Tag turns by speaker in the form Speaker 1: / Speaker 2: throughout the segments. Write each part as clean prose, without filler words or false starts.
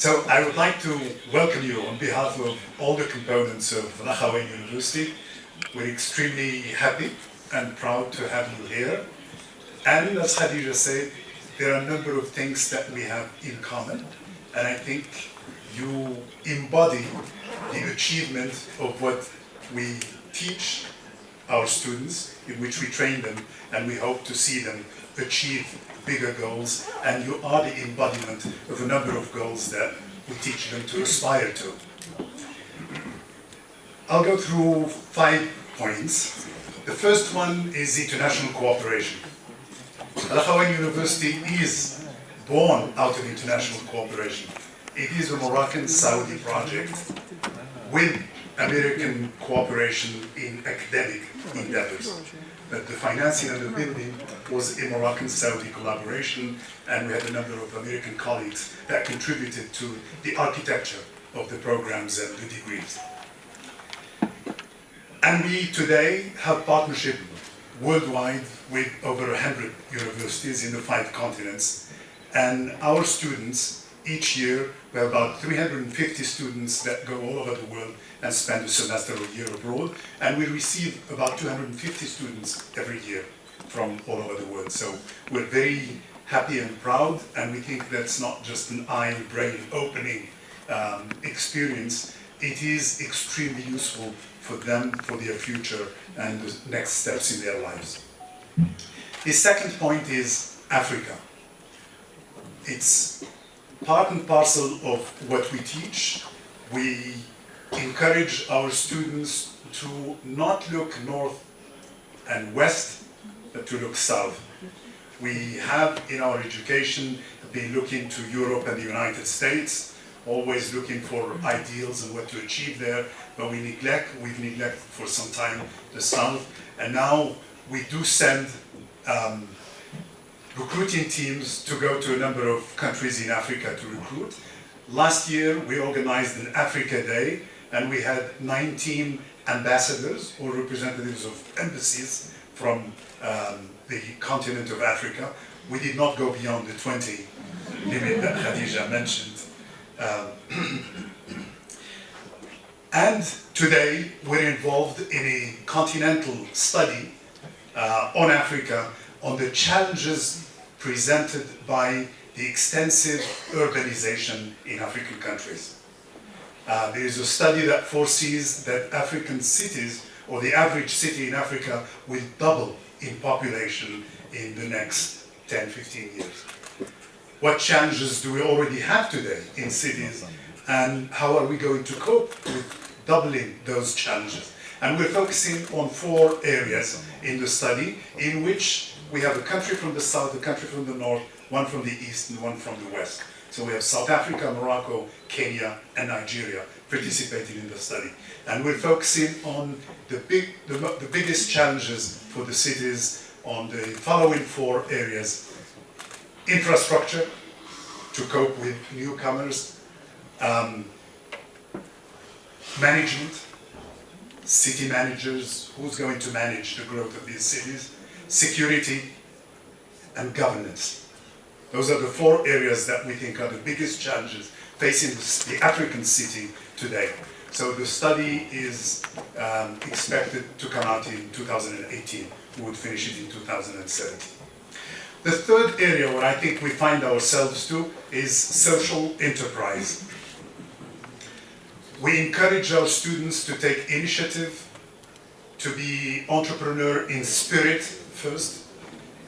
Speaker 1: So I would like to welcome you on behalf of all the components of Akhawayn University. We're extremely happy and proud to have you here. And as Khadija said, there are a number of things that we have in common. And I think you embody the achievement of what we teach our students, in which we train them, and we hope to see them achieve bigger goals. And you are the embodiment of a number of goals that we teach them to aspire to. I'll go through 5 points. The first one is international cooperation. Akhawayn University is born out of international cooperation. It is a Moroccan-Saudi project with American cooperation in academic endeavors. But the financing and the building was a Moroccan-Saudi collaboration, and we had a number of American colleagues that contributed to the architecture of the programs and the degrees. And we today have partnership worldwide with over 100 universities in the 5 continents. And our students, each year, we have about 350 students that go all over the world and spend a semester or a year abroad. And we receive about 250 students every year from all over the world. So we're very happy and proud, and we think that's not just an eye and brain opening experience. It is extremely useful for them, for their future and the next steps in their lives. The second point is Africa. It's part and parcel of what we teach. We encourage our students to not look north and west, but to look south. We have in our education been looking to Europe and the United States, always looking for ideals and what to achieve there, but we've neglected for some time the south, and now we do send recruiting teams to go to a number of countries in Africa to recruit. Last year, we organized an Africa Day, and we had 19 ambassadors or representatives of embassies from the continent of Africa. We did not go beyond the 20 limit that Khadija mentioned. And today, we're involved in a continental study on Africa, on the challenges presented by the extensive urbanization in African countries. There is a study that foresees that African cities, or the average city in Africa, will double in population in the next 10, 15 years. What challenges do we already have today in cities, and how are we going to cope with doubling those challenges? And we're focusing on 4 areas in the study, in which we have a country from the south, a country from the north, one from the east, and one from the west. So we have South Africa, Morocco, Kenya, and Nigeria participating in the study. And we're focusing on the biggest challenges for the cities on the following 4 areas. Infrastructure, to cope with newcomers. Management, city managers, who's going to manage the growth of these cities. Security, and governance. Those are the 4 areas that we think are the biggest challenges facing the African city today. So the study is expected to come out in 2018. We would finish it in 2017. The third area where I think we find ourselves to is social enterprise. We encourage our students to take initiative, to be entrepreneur in spirit first,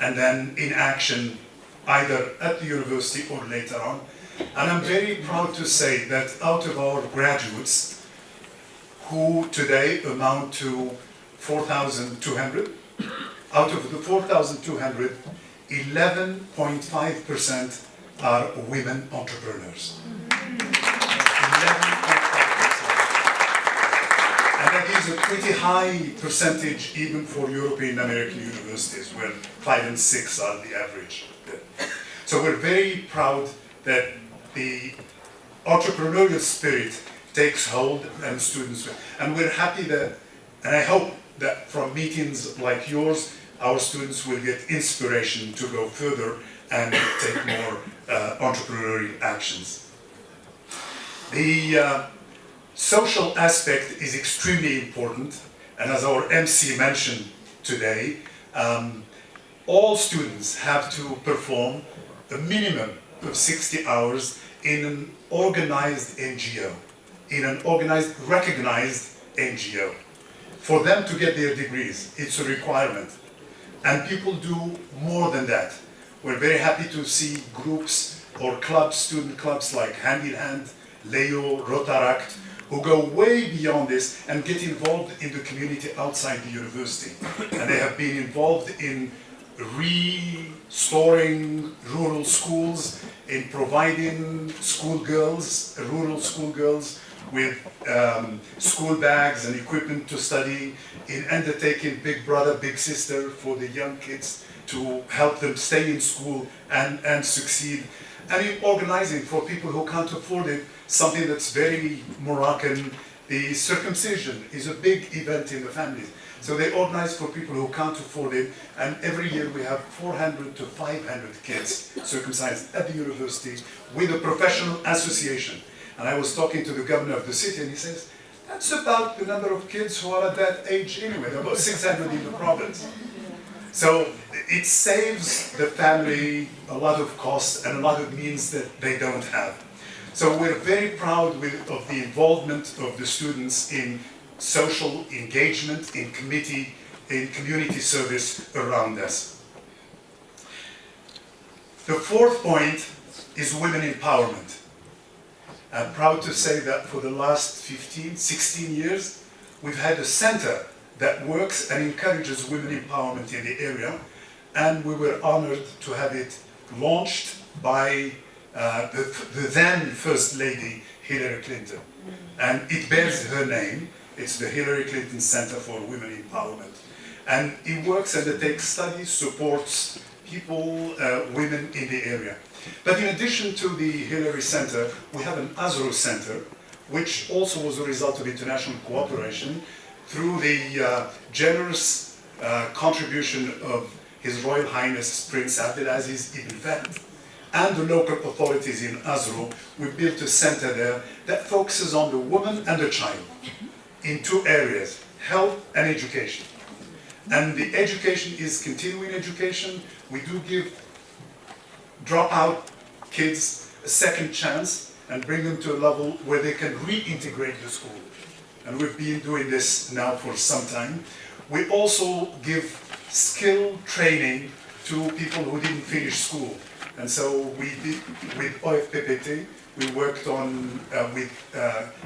Speaker 1: and then in action, either at the university or later on. And I'm very proud to say that out of our graduates, who today amount to 4,200, out of the 4,200, 11.5% are women entrepreneurs. 11.5%. And that is a pretty high percentage even for European American universities, where 5 and 6 are the average. So we're very proud that the entrepreneurial spirit takes hold and students, and we're happy that, and I hope that from meetings like yours, our students will get inspiration to go further and take more entrepreneurial actions. The social aspect is extremely important, and as our MC mentioned today, all students have to perform a minimum of 60 hours in an organized NGO, in an organized, recognized NGO. For them to get their degrees, it's a requirement. And people do more than that. We're very happy to see groups or clubs, student clubs like Hand in Hand, Leo, Rotaract, who go way beyond this and get involved in the community outside the university. And they have been involved in restoring rural schools, in providing schoolgirls, rural schoolgirls, with school bags and equipment to study, in undertaking Big Brother, Big Sister for the young kids to help them stay in school and succeed, and in organizing for people who can't afford it, something that's very Moroccan. The circumcision is a big event in the families. So they organize for people who can't afford it, and every year we have 400 to 500 kids circumcised at the university with a professional association. And I was talking to the governor of the city, and he says, that's about the number of kids who are at that age anyway. There are about 600 in the province. So it saves the family a lot of cost and a lot of means that they don't have. So we're very proud of the involvement of the students in social engagement, in community service around us. The fourth point is women empowerment. I'm proud to say that for the last 15, 16 years, we've had a center that works and encourages women empowerment in the area, and we were honored to have it launched by the then First Lady, Hillary Clinton. And it bears her name. It's the Hillary Clinton Center for Women Empowerment. And it works, undertakes studies, supports people, women in the area. But in addition to the Hillary Center, we have an ASRO Center, which also was a result of international cooperation through the generous contribution of His Royal Highness Prince Abdulaziz Ibn Fahd and the local authorities in ASRO. We built a center there that focuses on the woman and the child in two areas, health and education. And the education is continuing education. We do give dropout kids a second chance and bring them to a level where they can reintegrate the school. And we've been doing this now for some time. We also give skill training to people who didn't finish school. And so we did, with OFPPT, we worked on with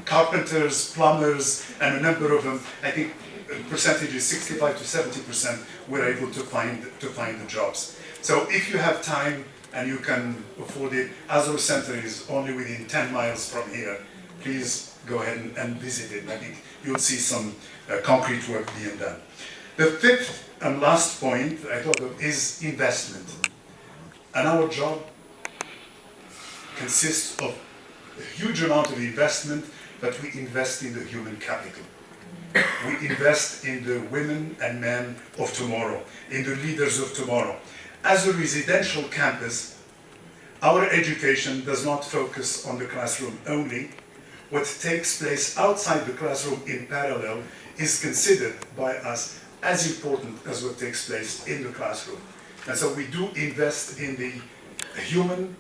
Speaker 1: carpenters, plumbers, and a number of them. I think the percentage is 65 to 70% were able to find the jobs. So if you have time and you can afford it, ASRO Center is only within 10 miles from here. Please go ahead and visit it. I think you'll see some concrete work being done. The fifth and last point I thought of is investment. And our job consists of a huge amount of investment, but we invest in the human capital. We invest in the women and men of tomorrow, in the leaders of tomorrow. As a residential campus, our education does not focus on the classroom only. What takes place outside the classroom in parallel is considered by us as important as what takes place in the classroom. And so we do invest in the human,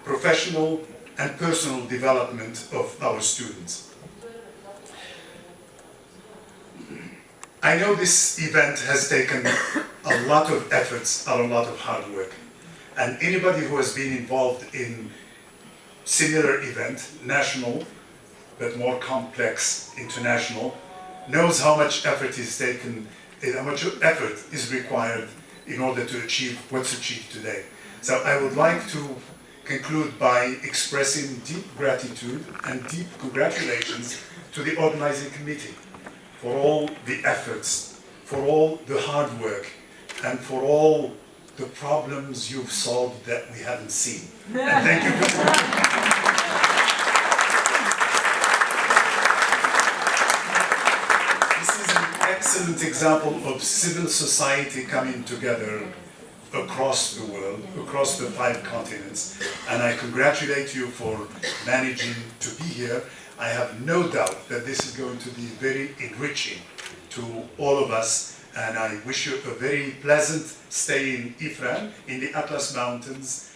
Speaker 1: professional, and personal development of our students. I know this event has taken a lot of efforts and a lot of hard work. And anybody who has been involved in similar event, national, but more complex, international, knows how much effort is taken, how much effort is required in order to achieve what's achieved today. So I would like to conclude by expressing deep gratitude and deep congratulations to the organizing committee for all the efforts, for all the hard work, and for all the problems you've solved that we haven't seen. And thank you very much. This is an excellent example of civil society coming together across the world, across the 5 continents, and I congratulate you for managing to be here. I have no doubt that this is going to be very enriching to all of us, and I wish you a very pleasant stay in Ifrane, in the Atlas Mountains,